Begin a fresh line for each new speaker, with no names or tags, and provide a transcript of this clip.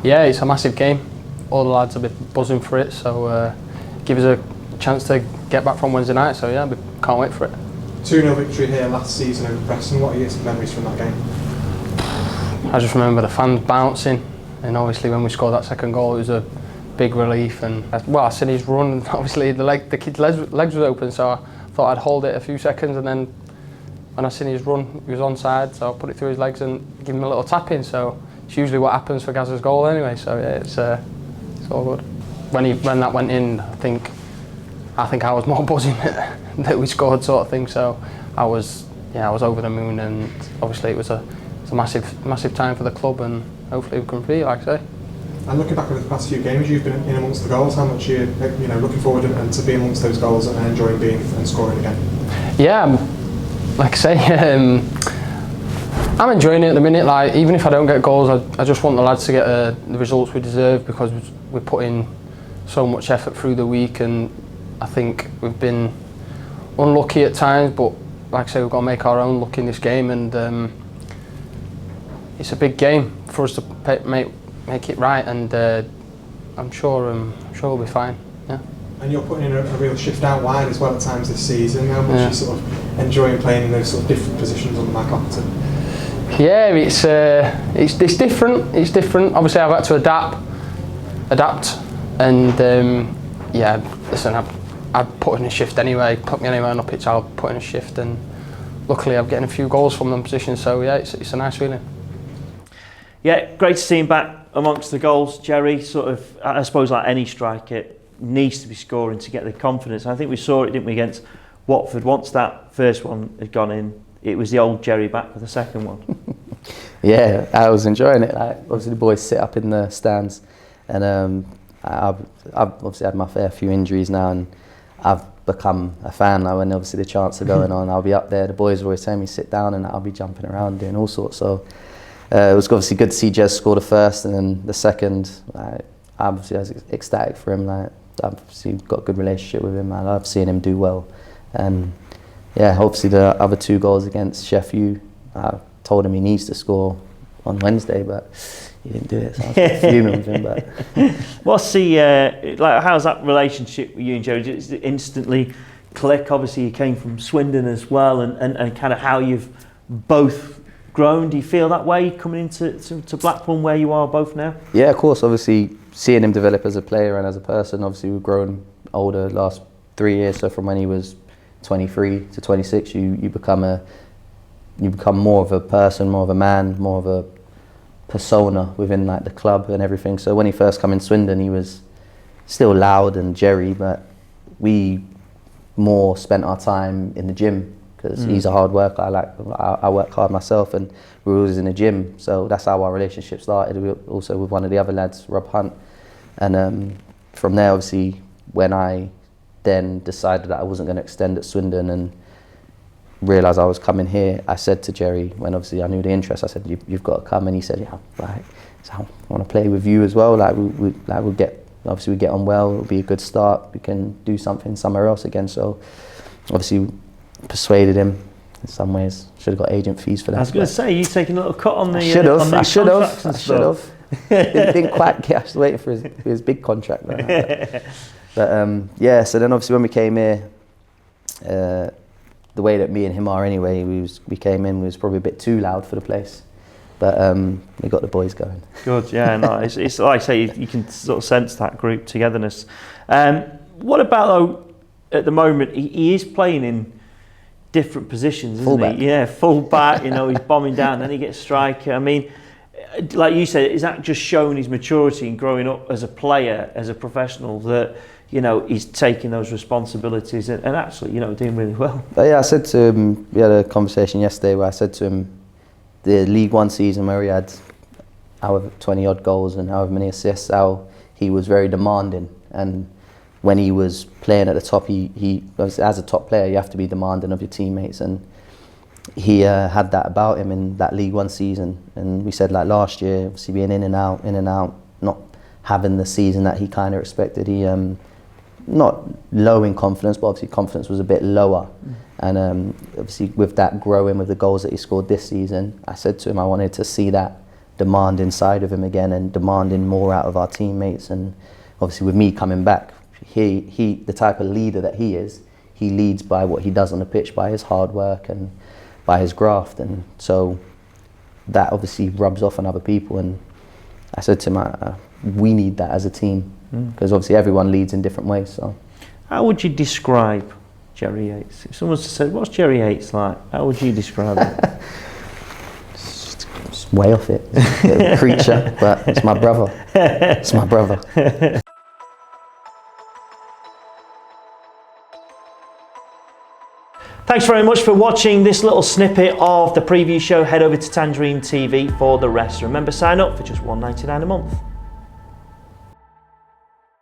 Yeah, it's a massive game. All the lads will be buzzing for it, so give us a chance to get back from Wednesday night, so yeah, we can't wait for it.
2-0 victory here last season over Preston. What are your memories from that game?
I just remember the fans bouncing, and obviously when we scored that second goal it was a big relief. And well, I seen his run, and obviously the kid's legs was open, so I thought I'd hold it a few seconds, and then when I seen his run, he was onside, so I put it through his legs and give him a little tap in. So it's usually what happens for Gazza's goal anyway. So yeah, it's all good. When that went in, I think I was more buzzing that we scored, sort of thing. So I was over the moon, and obviously it was a massive time for the club, and hopefully we can repeat, like I say.
And looking back over the past few games, you've been in amongst the goals. How much are you looking forward and to be amongst those goals and enjoying being and scoring again?
Yeah, like I say, I'm enjoying it at the minute. Like, even if I don't get goals, I just want the lads to get the results we deserve, because we put in so much effort through the week, and I think we've been unlucky at times, but like I say, we've got to make our own luck in this game, and it's a big game for us to make it right, and I'm sure we'll be fine. Yeah. And
you're putting in a real shift out wide as well at times this season. How much are you sort of enjoying playing in those sort of different positions on the Mac Opton?
Yeah, it's different. It's different. Obviously, I've had to adapt, and yeah, listen, I've put in a shift anyway. Put me anywhere on the pitch, I'll put in a shift, and luckily I'm getting a few goals from them positions. So yeah, it's a nice feeling.
Yeah, great to see him back amongst the goals, Jerry. Sort of, I suppose, like any striker, needs to be scoring to get the confidence. I think we saw it, didn't we, against Watford? Once that first one had gone in, it was the old Jerry back for the second one.
Yeah, I was enjoying it. Obviously, the boys sit up in the stands, and I've obviously had my fair few injuries now, and I've become a fan now. When obviously the chants are going on, I'll be up there. The boys always tell me sit down, and I'll be jumping around doing all sorts. So it was obviously good to see Jez score the first, and then the second. I was ecstatic for him. I've obviously got a good relationship with him. I love seeing him do well, and yeah, obviously the other 2 goals against Sheffield, I told him he needs to score on Wednesday, but he didn't do it, so I was fuming with him. But
what's the how's that relationship with you and Joe? Does it instantly click? Obviously, you came from Swindon as well, and kind of how you've both grown. Do you feel that way coming into Blackpool, where you are both now?
Yeah, of course. Obviously, seeing him develop as a player and as a person. Obviously, we've grown older the last 3 years. So from when he was 23 to 26, you become more of a person, more of a man, more of a persona within like the club and everything. So when he first came in Swindon, he was still loud and Jerry, but we more spent our time in the gym, because he's a hard worker. I work hard myself, and we were always in the gym. So that's how our relationship started. We also with one of the other lads, Rob Hunt, and from there, obviously, when I then decided that I wasn't going to extend at Swindon and realised I was coming here, I said to Jerry, when obviously I knew the interest, I said, you've got to come, and he said, yeah, right, so I want to play with you as well. We'll get on well, it'll be a good start, we can do something somewhere else again. So obviously persuaded him in some ways. Should have got agent fees for that.
I was going to say, you taking a little cut on the
I should have. Didn't quite get, I was waiting for his big contract. But yeah, so then obviously when we came here, the way that me and him are anyway, we came in, we was probably a bit too loud for the place, but we got the boys going.
Good, yeah, no, it's like I say, you can sort of sense that group togetherness. What about though, at the moment, he is playing in different positions, isn't
fullback.
He? Yeah, full back, he's bombing down, then he gets striker. I mean, like you said, is that just showing his maturity and growing up as a player, as a professional, that he's taking those responsibilities and actually, doing really well?
But yeah, I said to him, we had a conversation yesterday where I said to him, the League One season where he had however 20 odd goals and however many assists, how he was very demanding, and when he was playing at the top, he as a top player, you have to be demanding of your teammates, and he had that about him in that League One season. And we said, like last year, obviously being in and out, not having the season that he kind of expected. He not low in confidence, but obviously confidence was a bit lower. And obviously with that growing, with the goals that he scored this season, I said to him I wanted to see that demanding side of him again and demanding more out of our teammates. And obviously with me coming back, he the type of leader that he is, he leads by what he does on the pitch, by his hard work and by his graft. And so that obviously rubs off on other people. And I said to him, we need that as a team, because obviously everyone leads in different ways. So, how
would you describe Jerry Yates? If someone said, "What's Jerry Yates like?" How would you describe it?
Just way off it. It's a bit of a creature, but it's my brother. It's my brother.
Thanks very much for watching this little snippet of the preview show. Head over to Tangerine TV for the rest. Remember, sign up for just $1.99 a month.